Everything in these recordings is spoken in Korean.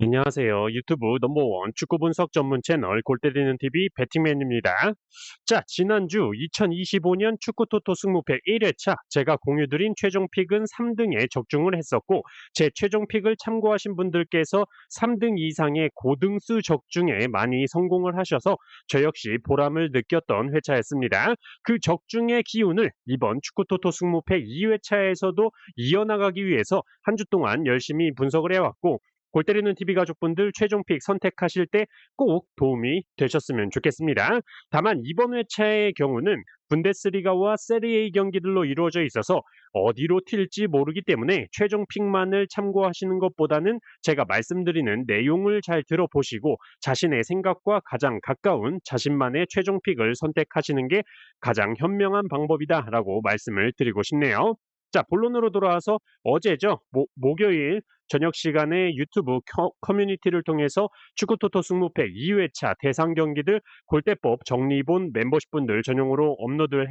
안녕하세요. 유튜브 넘버원 축구 분석 전문 채널 골때리는 TV 배팅맨입니다. 자, 지난주 2025년 축구 토토 승무패 1회차 제가 공유드린 최종 픽은 3등에 적중을 했었고, 제 최종 픽을 참고하신 분들께서 3등 이상의 고등수 적중에 많이 성공을 하셔서 저 역시 보람을 느꼈던 회차였습니다. 그 적중의 기운을 이번 축구 토토 승무패 2회차에서도 이어나가기 위해서 한 주 동안 열심히 분석을 해왔고, 골 때리는 TV 가족분들 최종 픽 선택하실 때 꼭 도움이 되셨으면 좋겠습니다. 다만 이번 회차의 경우는 분데스리가와 세리에 경기들로 이루어져 있어서 어디로 튈지 모르기 때문에 최종 픽만을 참고하시는 것보다는 제가 말씀드리는 내용을 잘 들어보시고 자신의 생각과 가장 가까운 자신만의 최종 픽을 선택하시는 게 가장 현명한 방법이다라고 말씀을 드리고 싶네요. 자, 본론으로 돌아와서 어제죠. 목요일 저녁 시간에 유튜브 커뮤니티를 통해서 축구토토 승무패 2회차 대상 경기들 골대법 정리본 멤버십 분들 전용으로 업로드를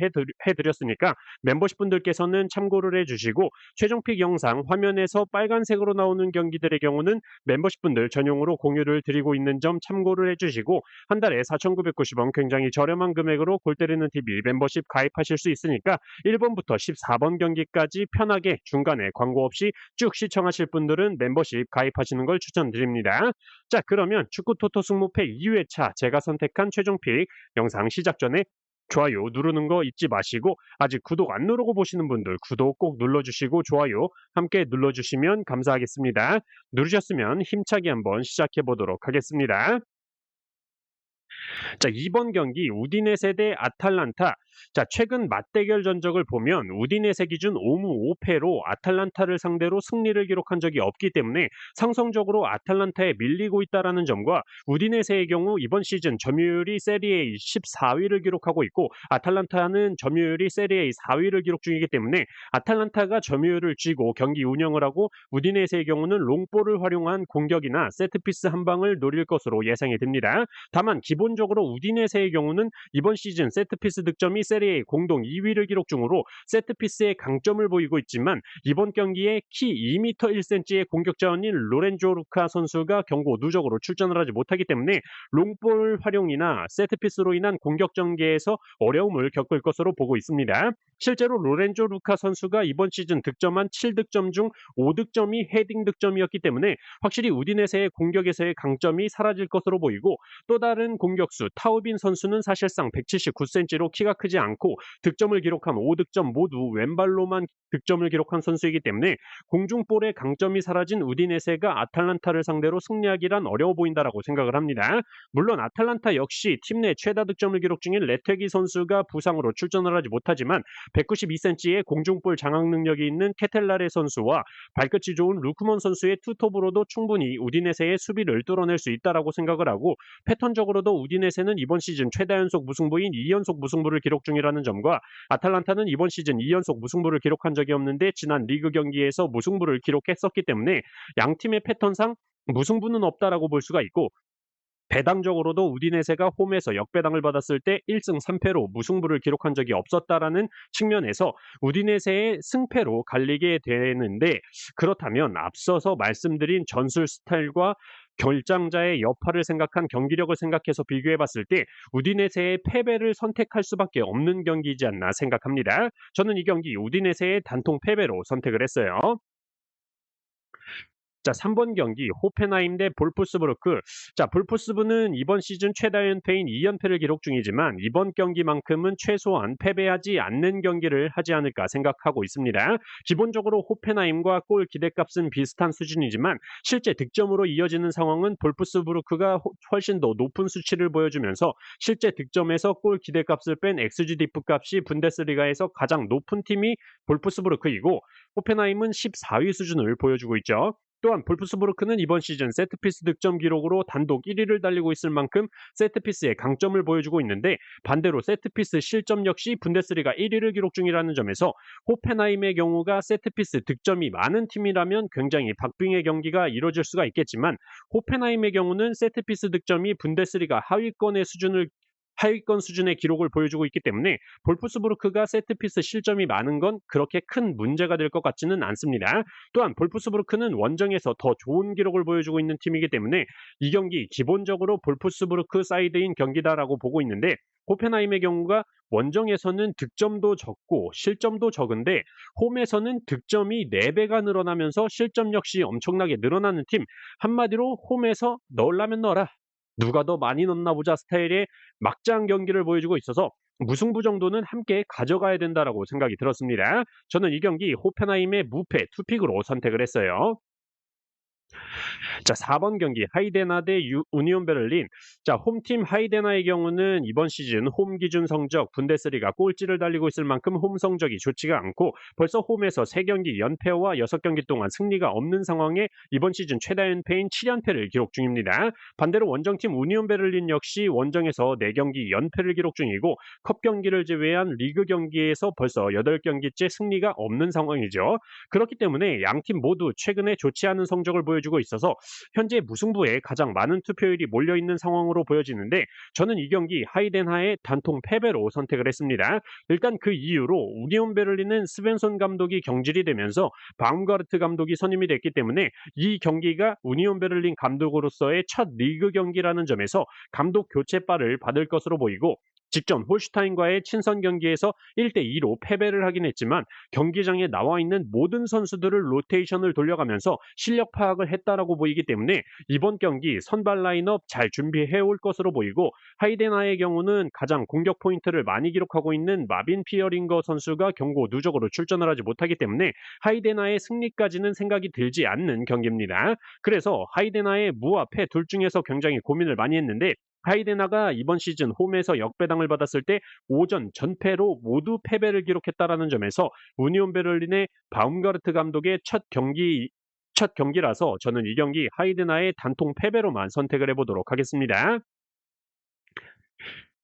해드렸으니까 멤버십 분들께서는 참고를 해주시고, 최종픽 영상 화면에서 빨간색으로 나오는 경기들의 경우는 멤버십 분들 전용으로 공유를 드리고 있는 점 참고를 해주시고, 한 달에 4,990원 굉장히 저렴한 금액으로 골때리는 TV 멤버십 가입하실 수 있으니까 1번부터 14번 경기까지 편하게 중간에 광고 없이 쭉 시청하실 분들은 멤버십 가입하시는 걸 추천드립니다. 자, 그러면 축구 토토 승무패 2회차 제가 선택한 최종픽 영상 시작 전에 좋아요 누르는 거 잊지 마시고, 아직 구독 안 누르고 보시는 분들 구독 꼭 눌러주시고 좋아요 함께 눌러주시면 감사하겠습니다. 누르셨으면 힘차게 한번 시작해 보도록 하겠습니다. 자, 이번 경기 우디네세 대 아탈란타. 자, 최근 맞대결 전적을 보면 우디네세 기준 5무 5패로 아탈란타를 상대로 승리를 기록한 적이 없기 때문에 상성적으로 아탈란타에 밀리고 있다라는 점과, 우디네세의 경우 이번 시즌 점유율이 세리에 14위를 기록하고 있고 아탈란타는 점유율이 세리에 4위를 기록 중이기 때문에 아탈란타가 점유율을 쥐고 경기 운영을 하고, 우디네세의 경우는 롱볼을 활용한 공격이나 세트피스 한 방을 노릴 것으로 예상이 됩니다. 다만 기본적으로 우디네세의 경우는 이번 시즌 세트피스 득점이 세리에 공동 2위를 기록 중으로 세트피스의 강점을 보이고 있지만, 이번 경기에 키 2m 1cm의 공격 자원인 로렌조 루카 선수가 경고 누적으로 출전을 하지 못하기 때문에 롱볼 활용이나 세트피스로 인한 공격 전개에서 어려움을 겪을 것으로 보고 있습니다. 실제로 로렌조 루카 선수가 이번 시즌 득점한 7득점 중 5득점이 헤딩 득점이었기 때문에 확실히 우디네세의 공격에서의 강점이 사라질 것으로 보이고, 또 다른 공격수 타우빈 선수는 사실상 179cm로 키가 크지 않고 득점을 기록한 5득점 모두 왼발로만 득점을 기록한 선수이기 때문에 공중볼의 강점이 사라진 우디네세가 아탈란타를 상대로 승리하기란 어려워 보인다라고 생각을 합니다. 물론 아탈란타 역시 팀 내 최다 득점을 기록 중인 레테기 선수가 부상으로 출전을 하지 못하지만 192cm의 공중볼 장악 능력이 있는 케텔라레 선수와 발끝이 좋은 루크먼 선수의 투톱으로도 충분히 우디네세의 수비를 뚫어낼 수 있다라고 생각을 하고, 패턴적으로도 우디네세는 이번 시즌 최다 연속 무승부인 2연속 무승부를 기록 중이라는 점과, 아탈란타는 이번 시즌 2연속 무승부를 기록한 적이 없는데 지난 리그 경기에서 무승부를 기록했었기 때문에 양팀의 패턴상 무승부는 없다라고 볼 수가 있고, 배당적으로도 우디네세가 홈에서 역배당을 받았을 때 1승 3패로 무승부를 기록한 적이 없었다라는 측면에서 우디네세의 승패로 갈리게 되는데, 그렇다면 앞서서 말씀드린 전술 스타일과 결장자의 여파를 생각한 경기력을 생각해서 비교해봤을 때 우디네세의 패배를 선택할 수밖에 없는 경기이지 않나 생각합니다. 저는 이 경기 우디네세의 단통 패배로 선택을 했어요. 자, 3번 경기 호펜하임 대 볼프스부르크. 자, 볼프스부는 이번 시즌 최다 연패인 2연패를 기록 중이지만 이번 경기만큼은 최소한 패배하지 않는 경기를 하지 않을까 생각하고 있습니다. 기본적으로 호펜하임과 골 기대값은 비슷한 수준이지만 실제 득점으로 이어지는 상황은 볼프스부르크가 훨씬 더 높은 수치를 보여주면서 실제 득점에서 골 기대값을 뺀 XG-디프 값이 분데스리가에서 가장 높은 팀이 볼프스부르크이고, 호펜하임은 14위 수준을 보여주고 있죠. 또한 볼프스부르크는 이번 시즌 세트피스 득점 기록으로 단독 1위를 달리고 있을 만큼 세트피스의 강점을 보여주고 있는데, 반대로 세트피스 실점 역시 분데스리가 1위를 기록 중이라는 점에서 호펜하임의 경우가 세트피스 득점이 많은 팀이라면 굉장히 박빙의 경기가 이뤄질 수가 있겠지만, 호펜하임의 경우는 세트피스 득점이 분데스리가 하위권의 수준을 하위권 수준의 기록을 보여주고 있기 때문에 볼프스부르크가 세트피스 실점이 많은 건 그렇게 큰 문제가 될 것 같지는 않습니다. 또한 볼프스부르크는 원정에서 더 좋은 기록을 보여주고 있는 팀이기 때문에 이 경기 기본적으로 볼프스부르크 사이드인 경기다라고 보고 있는데, 호펜하임의 경우가 원정에서는 득점도 적고 실점도 적은데 홈에서는 득점이 4배가 늘어나면서 실점 역시 엄청나게 늘어나는 팀, 한마디로 홈에서 넣으려면 넣어라, 누가 더 많이 넣나 보자 스타일의 막장 경기를 보여주고 있어서 무승부 정도는 함께 가져가야 된다라고 생각이 들었습니다. 저는 이 경기 호펜하임의 무패 투픽으로 선택을 했어요. 자, 4번 경기 하이데나 대 우니온 베를린. 자, 홈팀 하이데나의 경우는 이번 시즌 홈 기준 성적 분데스리가 꼴찌를 달리고 있을 만큼 홈 성적이 좋지가 않고 벌써 홈에서 3경기 연패와 6경기 동안 승리가 없는 상황에 이번 시즌 최다 연패인 7연패를 기록 중입니다. 반대로 원정팀 우니온 베를린 역시 원정에서 4경기 연패를 기록 중이고 컵 경기를 제외한 리그 경기에서 벌써 8경기째 승리가 없는 상황이죠. 그렇기 때문에 양팀 모두 최근에 좋지 않은 성적을 보여주고 있어서 현재 무승부에 가장 많은 투표율이 몰려있는 상황으로 보여지는데, 저는 이 경기 하이덴하의 단통 패배로 선택을 했습니다. 일단 그 이유로 우니온 베를린은 스벤손 감독이 경질이 되면서 바움가르트 감독이 선임이 됐기 때문에 이 경기가 우니온 베를린 감독으로서의 첫 리그 경기라는 점에서 감독 교체바를 받을 것으로 보이고, 직전 홀슈타인과의 친선 경기에서 1대2로 패배를 하긴 했지만 경기장에 나와 있는 모든 선수들을 로테이션을 돌려가면서 실력 파악을 했다라고 보이기 때문에 이번 경기 선발 라인업 잘 준비해 올 것으로 보이고, 하이데나의 경우는 가장 공격 포인트를 많이 기록하고 있는 마빈 피어링거 선수가 경고 누적으로 출전을 하지 못하기 때문에 하이데나의 승리까지는 생각이 들지 않는 경기입니다. 그래서 하이데나의 무와 패 둘 중에서 굉장히 고민을 많이 했는데, 하이데나가 이번 시즌 홈에서 역배당을 받았을 때 오전 전패로 모두 패배를 기록했다라는 점에서 우니온 베를린의 바움가르트 감독의 첫 경기라서 저는 이 경기 하이데나의 단통 패배로만 선택을 해보도록 하겠습니다.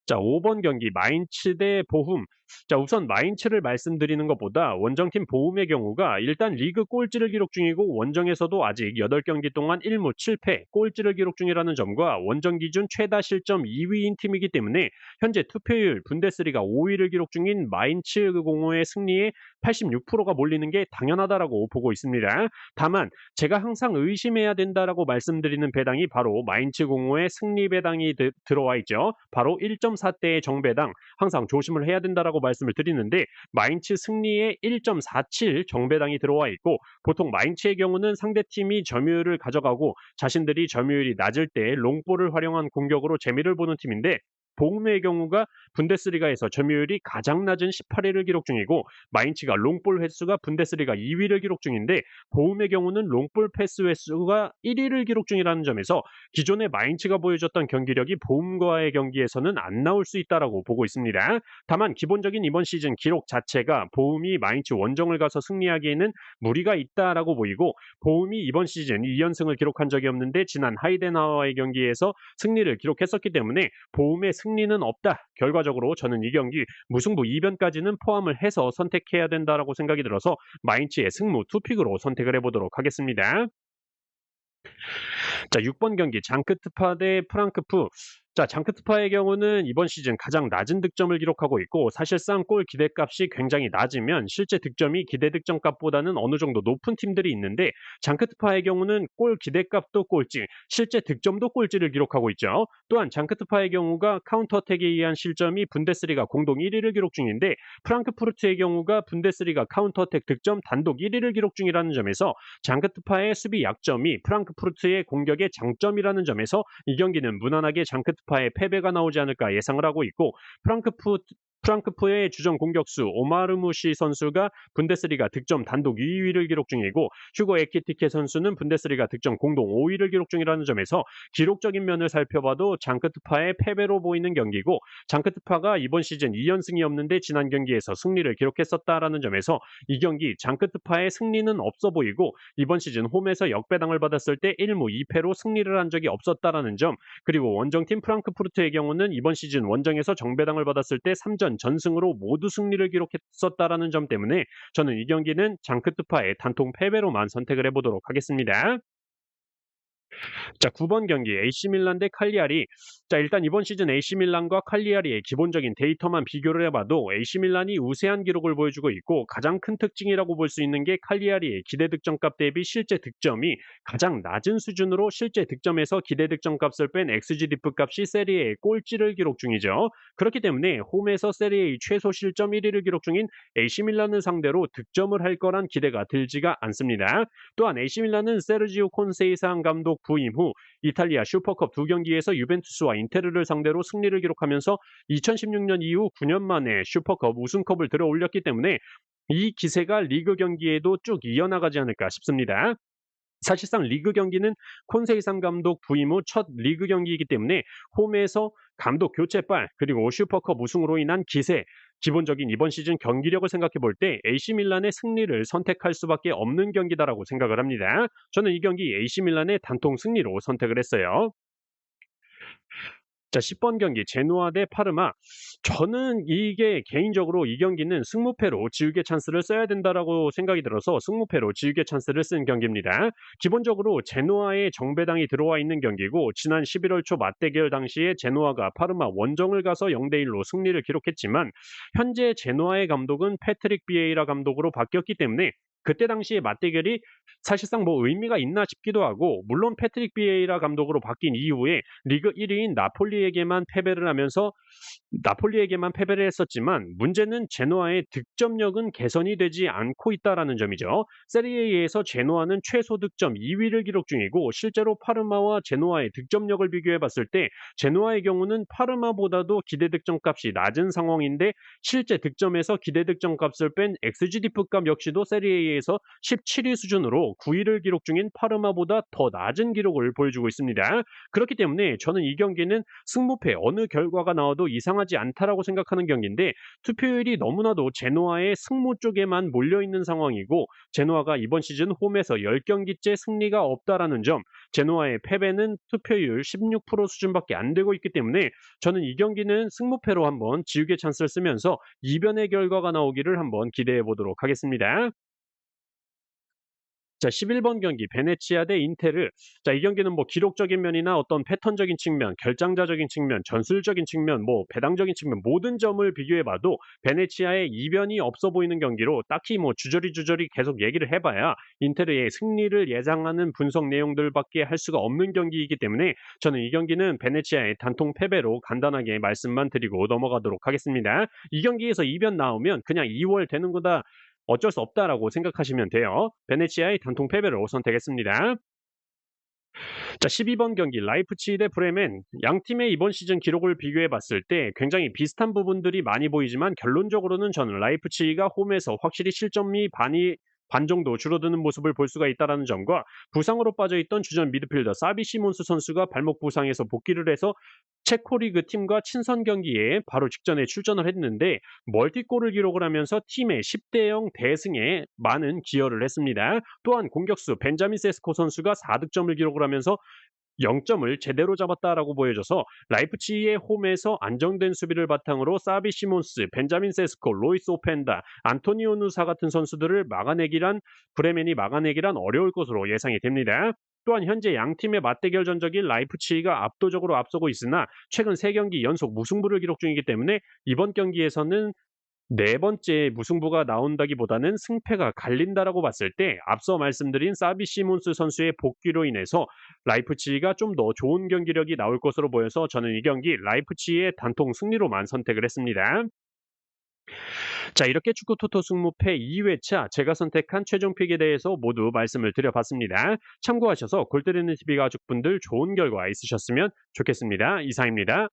자, 5번 경기 마인츠 대 보훔. 자, 우선 마인츠를 말씀드리는 것보다 원정팀 보훔의 경우가 일단 리그 꼴찌를 기록 중이고 원정에서도 아직 8경기 동안 1무 7패 꼴찌를 기록 중이라는 점과 원정 기준 최다 실점 2위인 팀이기 때문에 현재 투표율 분데스리가 5위를 기록 중인 마인츠 공호의 승리에 86%가 몰리는 게 당연하다라고 보고 있습니다. 다만 제가 항상 의심해야 된다라고 말씀드리는 배당이 바로 마인츠 공호의 승리 배당이 들어와 있죠. 바로 1.4대의 정배당, 항상 조심을 해야 된다라고 말씀을 드리는데 마인츠 승리에 1.47 정배당이 들어와 있고, 보통 마인츠의 경우는 상대팀이 점유율을 가져가고 자신들이 점유율이 낮을 때 롱볼을 활용한 공격으로 재미를 보는 팀인데, 보움의 경우가 분데스리가에서 점유율이 가장 낮은 18위를 기록 중이고 마인츠가 롱볼 횟수가 분데스리가 2위를 기록 중인데, 보움의 경우는 롱볼 패스 횟수가 1위를 기록 중이라는 점에서 기존의 마인츠가 보여줬던 경기력이 보움과의 경기에서는 안 나올 수 있다라고 보고 있습니다. 다만 기본적인 이번 시즌 기록 자체가 보움이 마인츠 원정을 가서 승리하기에는 무리가 있다라고 보이고, 보움이 이번 시즌 2연승을 기록한 적이 없는데 지난 하이덴하와의 경기에서 승리를 기록했었기 때문에 보움의 승리는 없다. 결과적으로 저는 이 경기 무승부 2변까지는 포함을 해서 선택해야 된다라고 생각이 들어서 마인츠의 승무 투픽으로 선택을 해보도록 하겠습니다. 자, 6번 경기 장크트파 대 프랑크푸. 자, 장크트파의 경우는 이번 시즌 가장 낮은 득점을 기록하고 있고, 사실상 골 기대값이 굉장히 낮으면 실제 득점이 기대 득점값보다는 어느 정도 높은 팀들이 있는데, 장크트파의 경우는 골 기대값도 꼴찌, 실제 득점도 꼴찌를 기록하고 있죠. 또한 장크트파의 경우가 카운터어택에 의한 실점이 분데스리가 공동 1위를 기록 중인데, 프랑크푸르트의 경우가 분데스리가 카운터어택 득점 단독 1위를 기록 중이라는 점에서 장크트파의 수비 약점이 프랑크푸르트의 공격의 장점이라는 점에서 이 경기는 무난하게 장크트파의 패배가 나오지 않을까 예상을 하고 있고, 프랑크푸르트의 주전 공격수 오마르무시 선수가 분데스리가 득점 단독 2위를 기록 중이고, 휴고 에키티케 선수는 분데스리가 득점 공동 5위를 기록 중이라는 점에서 기록적인 면을 살펴봐도 장크트파의 패배로 보이는 경기고, 장크트파가 이번 시즌 2연승이 없는데 지난 경기에서 승리를 기록했었다라는 점에서 이 경기 장크트파의 승리는 없어 보이고, 이번 시즌 홈에서 역배당을 받았을 때 1무 2패로 승리를 한 적이 없었다라는 점, 그리고 원정팀 프랑크푸르트의 경우는 이번 시즌 원정에서 정배당을 받았을 때 3전 전승으로 모두 승리를 기록했었다라는 점 때문에 저는 이 경기는 장크트파의 단통 패배로만 선택을 해보도록 하겠습니다. 자, 9번 경기 AC 밀란 대 칼리아리. 자, 일단 이번 시즌 AC 밀란과 칼리아리의 기본적인 데이터만 비교를 해봐도 AC 밀란이 우세한 기록을 보여주고 있고, 가장 큰 특징이라고 볼 수 있는 게 칼리아리의 기대 득점값 대비 실제 득점이 가장 낮은 수준으로, 실제 득점에서 기대 득점값을 뺀 XGDF 값이 세리에의 꼴찌를 기록 중이죠. 그렇기 때문에 홈에서 세리에의 최소 실점 1위를 기록 중인 AC 밀란을 상대로 득점을 할 거란 기대가 들지가 않습니다. 또한 AC 밀란은 세르지오 콘세이상 감독 부임 후 이탈리아 슈퍼컵 두 경기에서 유벤투스와 인테르를 상대로 승리를 기록하면서 2016년 이후 9년 만에 슈퍼컵 우승컵을 들어 올렸기 때문에 이 기세가 리그 경기에도 쭉 이어나가지 않을까 싶습니다. 사실상 리그 경기는 콘세이상 감독 부임 후 첫 리그 경기이기 때문에 홈에서 감독 교체빨 그리고 슈퍼컵 우승으로 인한 기세, 기본적인 이번 시즌 경기력을 생각해 볼 때 AC 밀란의 승리를 선택할 수밖에 없는 경기다라고 생각을 합니다. 저는 이 경기 AC 밀란의 단통 승리로 선택을 했어요. 자, 10번 경기 제노아 대 파르마. 저는 이게 개인적으로 이 경기는 승무패로 지우개 찬스를 써야 된다라고 생각이 들어서 승무패로 지우개 찬스를 쓴 경기입니다. 기본적으로 제노아의 정배당이 들어와 있는 경기고, 지난 11월 초 맞대결 당시에 제노아가 파르마 원정을 가서 0대 1로 승리를 기록했지만, 현재 제노아의 감독은 패트릭 비에이라 감독으로 바뀌었기 때문에 그때 당시의 맞대결이 사실상 뭐 의미가 있나 싶기도 하고, 물론 패트릭 비에이라 감독으로 바뀐 이후에 리그 1위인 나폴리에게만 패배를 했었지만, 문제는 제노아의 득점력은 개선이 되지 않고 있다라는 점이죠. 세리에에서 제노아는 최소 득점 2위를 기록 중이고, 실제로 파르마와 제노아의 득점력을 비교해 봤을 때 제노아의 경우는 파르마보다도 기대 득점값이 낮은 상황인데, 실제 득점에서 기대 득점값을 뺀 XGDF 값 역시도 세리에에서 17위 수준으로 9위를 기록 중인 파르마보다 더 낮은 기록을 보여주고 있습니다. 그렇기 때문에 저는 이 경기는 승무패 어느 결과가 나와도 이상하지 않다라고 생각하는 경기인데, 투표율이 너무나도 제노아의 승무 쪽에만 몰려있는 상황이고, 제노아가 이번 시즌 홈에서 10경기째 승리가 없다라는 점, 제노아의 패배는 투표율 16% 수준밖에 안 되고 있기 때문에 저는 이 경기는 승무패로 한번 지우개 찬스를 쓰면서 이변의 결과가 나오기를 한번 기대해 보도록 하겠습니다. 자, 11번 경기 베네치아 대 인테르. 자, 이 경기는 뭐 기록적인 면이나 어떤 패턴적인 측면, 결장자적인 측면, 전술적인 측면, 뭐 배당적인 측면 모든 점을 비교해 봐도 베네치아의 이변이 없어 보이는 경기로, 딱히 뭐 주저리 계속 얘기를 해봐야 인테르의 승리를 예상하는 분석 내용들밖에 할 수가 없는 경기이기 때문에 저는 이 경기는 베네치아의 단통 패배로 간단하게 말씀만 드리고 넘어가도록 하겠습니다. 이 경기에서 이변 나오면 그냥 2월 되는 거다, 어쩔 수 없다라고 생각하시면 돼요. 베네치아의 단통 패배로 선택했습니다. 자, 12번 경기 라이프치히 대 브레멘. 양 팀의 이번 시즌 기록을 비교해 봤을 때 굉장히 비슷한 부분들이 많이 보이지만, 결론적으로는 저는 라이프치히가 홈에서 확실히 실점이 반 정도 줄어드는 모습을 볼 수가 있다는 점과, 부상으로 빠져있던 주전 미드필더 사비 시몬스 선수가 발목 부상에서 복귀를 해서 체코 리그 팀과 친선 경기에 바로 직전에 출전을 했는데 멀티골을 기록을 하면서 팀의 10대 0 대승에 많은 기여를 했습니다. 또한 공격수 벤자민 세스코 선수가 4득점을 기록을 하면서 0점을 제대로 잡았다라고 보여져서, 라이프치히의 홈에서 안정된 수비를 바탕으로 사비 시몬스, 벤자민 세스코, 로이스 오펜다, 안토니오 누사 같은 선수들을 브레멘이 막아내기란 어려울 것으로 예상이 됩니다. 또한 현재 양 팀의 맞대결 전적인 라이프치히가 압도적으로 앞서고 있으나 최근 3경기 연속 무승부를 기록 중이기 때문에 이번 경기에서는 네 번째 무승부가 나온다기보다는 승패가 갈린다라고 봤을 때, 앞서 말씀드린 사비 시몬스 선수의 복귀로 인해서 라이프치히가 좀 더 좋은 경기력이 나올 것으로 보여서 저는 이 경기 라이프치히의 단통 승리로만 선택을 했습니다. 자, 이렇게 축구 토토 승무패 2회차 제가 선택한 최종 픽에 대해서 모두 말씀을 드려봤습니다. 참고하셔서 골 때리는 TV 가족분들 좋은 결과 있으셨으면 좋겠습니다. 이상입니다.